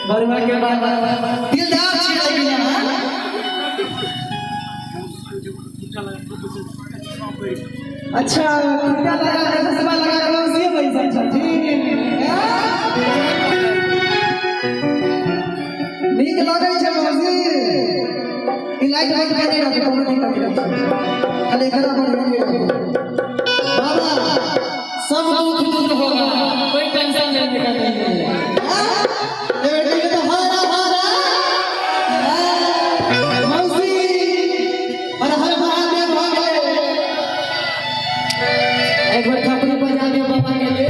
बरुआ के बाद दिलदार छियै कि ना अच्छा कुत्ता लगा के चश्मा लगा के उसी बैठल छथिन नीक लागै छै मौसी ई लाइट बंद कर दे कोनो दिक्कत नहीं खाली खड़ा कर दे बाबा सब दुख दूर होगा कोई टेंशन नहीं लेना एक बार थापड़ी बजा दे बाबा के लिए